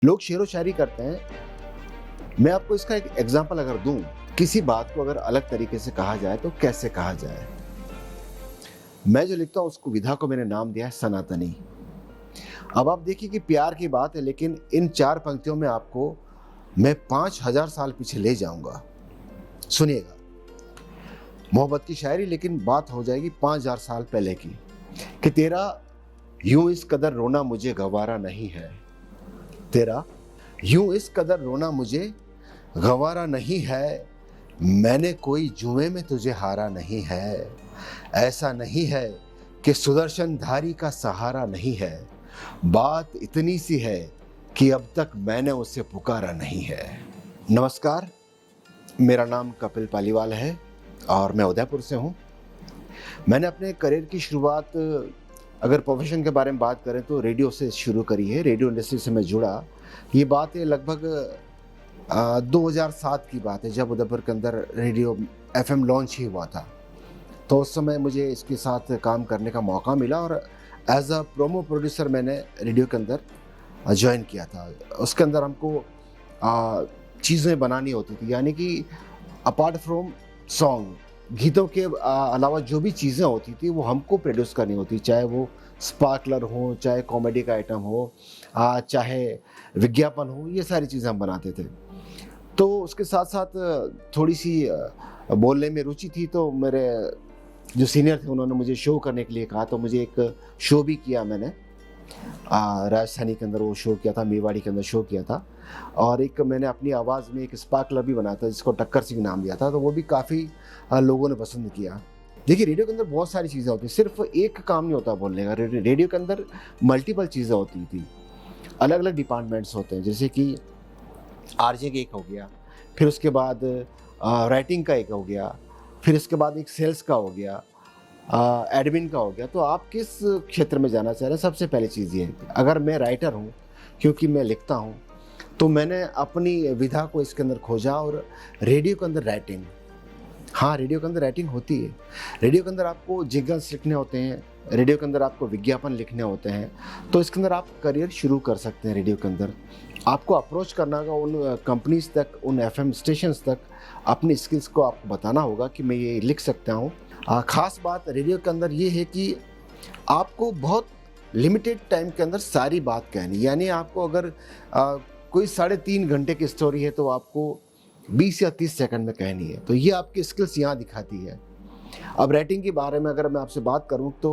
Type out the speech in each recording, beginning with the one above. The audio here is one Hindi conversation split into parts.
लोग शेरो शायरी करते हैं। मैं आपको इसका एक एग्जांपल अगर दूं, किसी बात को अगर अलग तरीके से कहा जाए तो कैसे कहा जाए। मैं जो लिखता हूं उसको विधा को मैंने नाम दिया है सनातनी। अब आप देखिए कि प्यार की बात है, लेकिन इन 4 पंक्तियों में आपको मैं 5000 साल पीछे ले जाऊंगा। सुनिएगा, मोहब्बत की शायरी, लेकिन बात हो जाएगी 5000 साल पहले की, कि तेरा यूं इस कदर रोना मुझे गवारा नहीं है। तेरा यूं इस कदर रोना मुझे गवारा नहीं है। मैंने कोई जुए में तुझे हारा नहीं है। ऐसा नहीं है कि सुदर्शन धारी का सहारा नहीं है। बात इतनी सी है कि अब तक मैंने उसे पुकारा नहीं है। नमस्कार, मेरा नाम कपिल पालीवाल है और मैं उदयपुर से हूँ। मैंने अपने करियर की शुरुआत, अगर प्रोफेशन के बारे में बात करें तो रेडियो से शुरू करी है। रेडियो इंडस्ट्री से मैं जुड़ा, ये बात है लगभग 2007 की बात है, जब उदयपुर के अंदर रेडियो एफएम लॉन्च ही हुआ था। तो उस समय मुझे इसके साथ काम करने का मौका मिला और एज अ प्रोमो प्रोड्यूसर मैंने रेडियो के अंदर ज्वाइन किया था। उसके अंदर हमको चीज़ें बनानी होती थी, यानी कि अपार्ट फ्रॉम सॉन्ग, गीतों के अलावा जो भी चीज़ें होती थी वो हमको प्रोड्यूस करनी होती, चाहे वो स्पार्कलर हो, चाहे कॉमेडी का आइटम हो, चाहे विज्ञापन हो, ये सारी चीज़ें हम बनाते थे। तो उसके साथ साथ थोड़ी सी बोलने में रुचि थी, तो मेरे जो सीनियर थे उन्होंने मुझे शो करने के लिए कहा, तो मुझे एक शो भी किया मैंने। राजधानी के अंदर वो शो किया था, मेवाड़ी के अंदर शो किया था। और एक मैंने अपनी आवाज़ में एक स्पार्कलर भी बनाया था जिसको टक्कर सिंह नाम दिया था, तो वो भी काफ़ी लोगों ने पसंद किया। देखिए, रेडियो के अंदर बहुत सारी चीज़ें होती हैं, सिर्फ एक काम नहीं होता बोलने का। रेडियो के अंदर मल्टीपल चीज़ें होती थी, अलग अलग डिपार्टमेंट्स होते हैं। जैसे कि आरजे का एक हो गया, फिर उसके बाद राइटिंग का एक हो गया, फिर इसके बाद एक सेल्स का हो गया, एडमिन का हो गया। तो आप किस क्षेत्र में जाना चाह रहे हैं? सबसे पहली चीज़ ये है, अगर मैं राइटर हूँ, क्योंकि मैं लिखता हूँ, तो मैंने अपनी विधा को इसके अंदर खोजा और रेडियो के अंदर राइटिंग, हाँ, रेडियो के अंदर राइटिंग होती है। रेडियो के अंदर आपको जिंगल्स लिखने होते हैं, रेडियो के अंदर आपको विज्ञापन लिखने होते हैं। तो इसके अंदर आप करियर शुरू कर सकते हैं। रेडियो के अंदर आपको अप्रोच करना होगा उन कंपनीज तक, उन एफएम स्टेशंस तक, अपनी स्किल्स को आपको बताना होगा कि मैं ये लिख सकता हूँ। ख़ास बात रेडियो के अंदर ये है कि आपको बहुत लिमिटेड टाइम के अंदर सारी बात कहनी, यानी आपको अगर कोई 3.5 घंटे की स्टोरी है तो आपको 20 या 30 सेकंड में कहनी है। तो ये आपकी स्किल्स यहाँ दिखाती है। अब राइटिंग के बारे में अगर मैं आपसे बात करूँ तो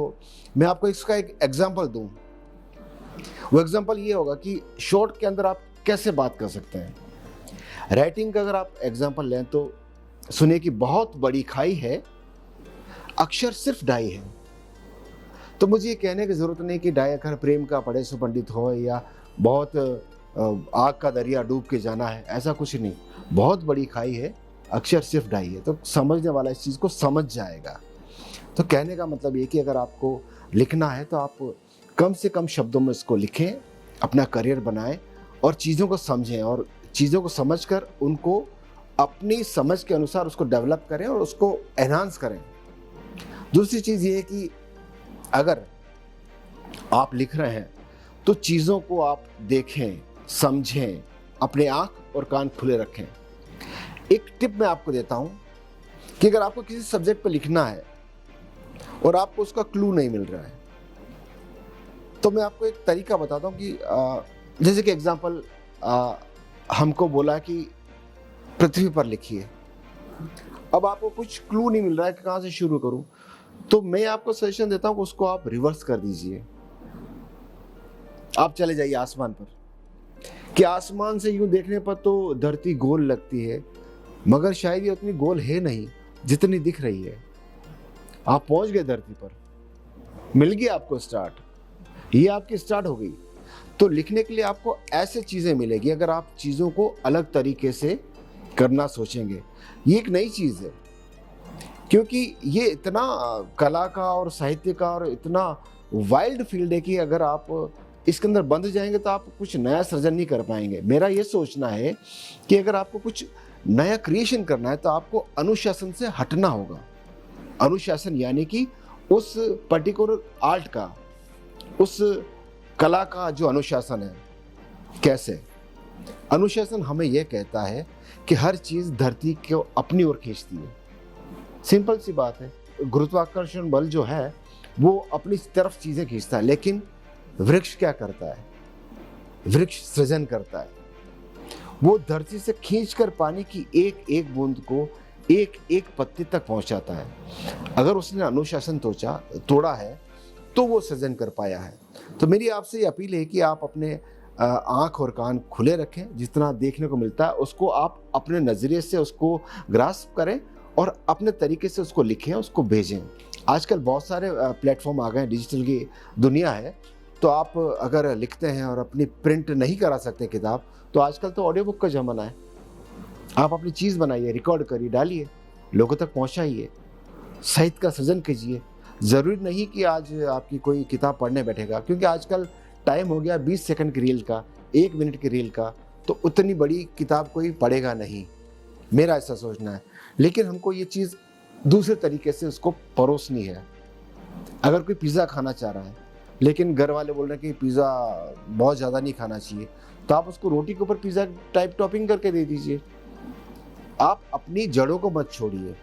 मैं आपको इसका एक एग्जांपल दूँ। वो एग्जांपल ये होगा कि शॉर्ट के अंदर आप कैसे बात कर सकते हैं। राइटिंग का अगर आप एग्जांपल लें तो सुनिए कि बहुत बड़ी खाई है, अक्षर सिर्फ ढाई है। तो मुझे ये कहने की ज़रूरत नहीं कि ढाई अक्षर प्रेम का पढ़े सो पंडित हो, या बहुत आग का दरिया डूब के जाना है, ऐसा कुछ नहीं। बहुत बड़ी खाई है, अक्षर सिर्फ ढाई है। तो समझने वाला इस चीज़ को समझ जाएगा। तो कहने का मतलब ये कि अगर आपको लिखना है तो आप कम से कम शब्दों में इसको लिखें, अपना करियर बनाएं और चीज़ों को समझें, और चीज़ों को समझकर उनको अपनी समझ के अनुसार उसको डेवलप करें और उसको एनहांस करें। दूसरी चीज़ ये है कि अगर आप लिख रहे हैं तो चीज़ों को आप देखें, समझें, अपने आँख और कान खुले रखें। एक टिप मैं आपको देता हूँ कि अगर आपको किसी सब्जेक्ट पर लिखना है और आपको उसका क्लू नहीं मिल रहा है, तो मैं आपको एक तरीका बताता हूँ कि जैसे कि एग्जांपल, हमको बोला कि पृथ्वी पर लिखिए। अब आपको कुछ क्लू नहीं मिल रहा है कि कहाँ से शुरू करूँ, तो मैं आपको सजेशन देता हूँ कि उसको आप रिवर्स कर दीजिए। आप चले जाइए आसमान पर, कि आसमान से यूं देखने पर तो धरती गोल लगती है, मगर शायद ये उतनी गोल है नहीं जितनी दिख रही है। आप पहुंच गए धरती पर, मिल गया आपको स्टार्ट, ये आपकी स्टार्ट हो गई। तो लिखने के लिए आपको ऐसे चीजें मिलेगी अगर आप चीजों को अलग तरीके से करना सोचेंगे। ये एक नई चीज है, क्योंकि ये इतना कला का और साहित्य का और इतना वाइल्ड फील्ड है कि अगर आप इसके अंदर बंध जाएंगे तो आप कुछ नया सृजन नहीं कर पाएंगे। मेरा ये सोचना है कि अगर आपको कुछ नया क्रिएशन करना है तो आपको अनुशासन से हटना होगा। अनुशासन यानी कि उस पर्टिकुलर आर्ट का, उस कला का जो अनुशासन है, कैसे अनुशासन हमें यह कहता है कि हर चीज़ धरती को अपनी ओर खींचती है। सिंपल सी बात है, गुरुत्वाकर्षण बल जो है वो अपनी तरफ चीज़ें खींचता है, लेकिन वृक्ष क्या करता है? वृक्ष सृजन करता है। वो धरती से खींचकर पानी की एक एक बूंद को एक एक पत्ती तक पहुंचाता है। अगर उसने अनुशासन तोड़ा है तो वो सृजन कर पाया है। तो मेरी आपसे ये अपील है कि आप अपने आँख और कान खुले रखें, जितना देखने को मिलता है उसको आप अपने नज़रिए से उसको ग्रास्प करें और अपने तरीके से उसको लिखें, उसको भेजें। आजकल बहुत सारे प्लेटफॉर्म आ गए हैं, डिजिटल की दुनिया है, तो आप अगर लिखते हैं और अपनी प्रिंट नहीं करा सकते किताब, तो आजकल तो ऑडियो बुक का ज़माना है। आप अपनी चीज़ बनाइए, रिकॉर्ड करिए, डालिए, लोगों तक पहुंचाइए, साहित्य का सृजन कीजिए। ज़रूरी नहीं कि आज आपकी कोई किताब पढ़ने बैठेगा, क्योंकि आजकल टाइम हो गया 20 सेकंड की रील का, 1 मिनट की रील का, तो उतनी बड़ी किताब कोई पढ़ेगा नहीं, मेरा ऐसा सोचना है। लेकिन हमको ये चीज़ दूसरे तरीके से उसको परोसनी है। अगर कोई पिज़्ज़ा खाना चाह रहा है, लेकिन घर वाले बोल रहे हैं कि पिज़्ज़ा बहुत ज़्यादा नहीं खाना चाहिए, तो आप उसको रोटी के ऊपर पिज़्ज़ा टाइप टॉपिंग करके दे दीजिए। आप अपनी जड़ों को मत छोड़िए।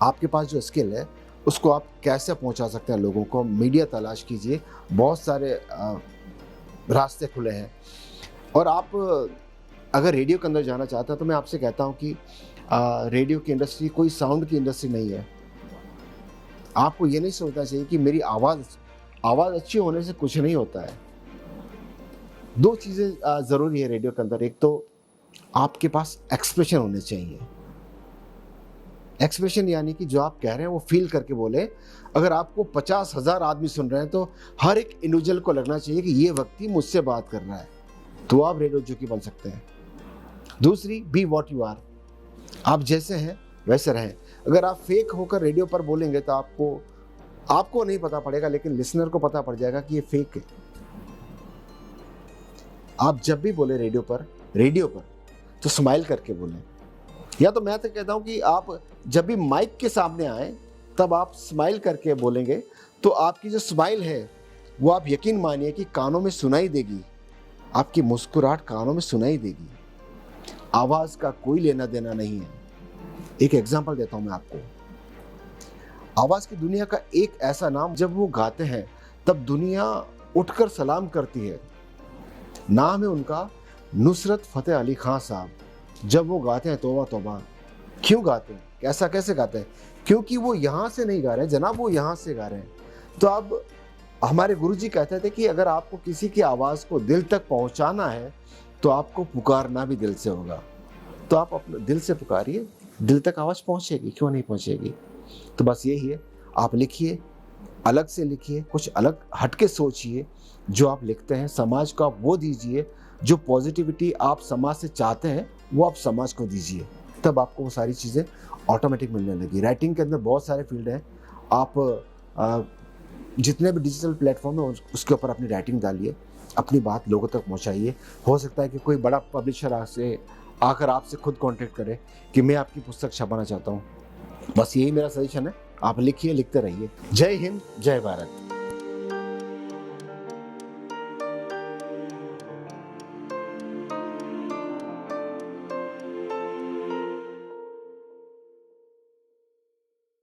आपके पास जो स्किल है उसको आप कैसे पहुंचा सकते हैं लोगों को, मीडिया तलाश कीजिए, बहुत सारे रास्ते खुले हैं। और आप अगर रेडियो के अंदर जाना चाहते हैं तो मैं आपसे कहता हूं कि रेडियो की इंडस्ट्री कोई साउंड की इंडस्ट्री नहीं है। आपको ये नहीं सोचना चाहिए कि मेरी आवाज़ अच्छी होने से कुछ नहीं होता है। 2 चीज़ें ज़रूरी है रेडियो के अंदर। एक तो आपके पास एक्सप्रेशन होने चाहिए। एक्सप्रेशन यानी कि जो आप कह रहे हैं वो फील करके बोले। अगर आपको 50,000 आदमी सुन रहे हैं तो हर एक इंडिविजुअल को लगना चाहिए कि ये व्यक्ति मुझसे बात कर रहा है, तो आप रेडियो जॉकी बन सकते हैं। दूसरी, बी व्हाट यू आर। आप जैसे हैं वैसे रहें। अगर आप फेक होकर रेडियो पर बोलेंगे तो आपको नहीं पता पड़ेगा, लेकिन लिसनर को पता पड़ जाएगा कि ये फेक है। आप जब भी बोले रेडियो पर तो स्माइल करके बोलें। या तो मैं तो कहता हूं कि आप जब भी माइक के सामने आए तब आप स्माइल करके बोलेंगे, तो आपकी जो स्माइल है वो आप यकीन मानिए कि कानों में सुनाई देगी। आपकी मुस्कुराहट कानों में सुनाई देगी। आवाज़ का कोई लेना देना नहीं है। एक एग्जांपल देता हूं मैं आपको। आवाज़ की दुनिया का एक ऐसा नाम, जब वो गाते हैं तब दुनिया उठकर सलाम करती है। नाम है उनका नुसरत फ़तेह अली खान साहब। जब वो गाते हैं तौबा तौबा। क्यों गाते हैं, कैसे गाते हैं? क्योंकि वो यहाँ से नहीं गा रहे हैं जनाब, वो यहाँ से गा रहे हैं। तो अब हमारे गुरुजी कहते थे कि अगर आपको किसी की आवाज़ को दिल तक पहुँचाना है तो आपको पुकारना भी दिल से होगा। तो आप अपने दिल से पुकारिए, दिल तक आवाज़ पहुँचेगी, क्यों नहीं पहुँचेगी? तो बस यही है, आप लिखिए, अलग से लिखिए, कुछ अलग हटके सोचिए। जो आप लिखते हैं समाज को आप वो दीजिए, जो पॉजिटिविटी आप समाज से चाहते हैं वो आप समाज को दीजिए, तब आपको वो सारी चीज़ें ऑटोमेटिक मिलने लगी। राइटिंग के अंदर बहुत सारे फील्ड हैं। आप जितने भी डिजिटल प्लेटफॉर्म है उसके ऊपर अपनी राइटिंग डालिए, अपनी बात लोगों तक पहुंचाइए। हो सकता है कि कोई बड़ा पब्लिशर आकर आपसे खुद कांटेक्ट करे कि मैं आपकी पुस्तक छपाना चाहता हूँ। बस यही मेरा सजेशन है। आप लिखिए, लिखते रहिए। जय हिंद, जय भारत।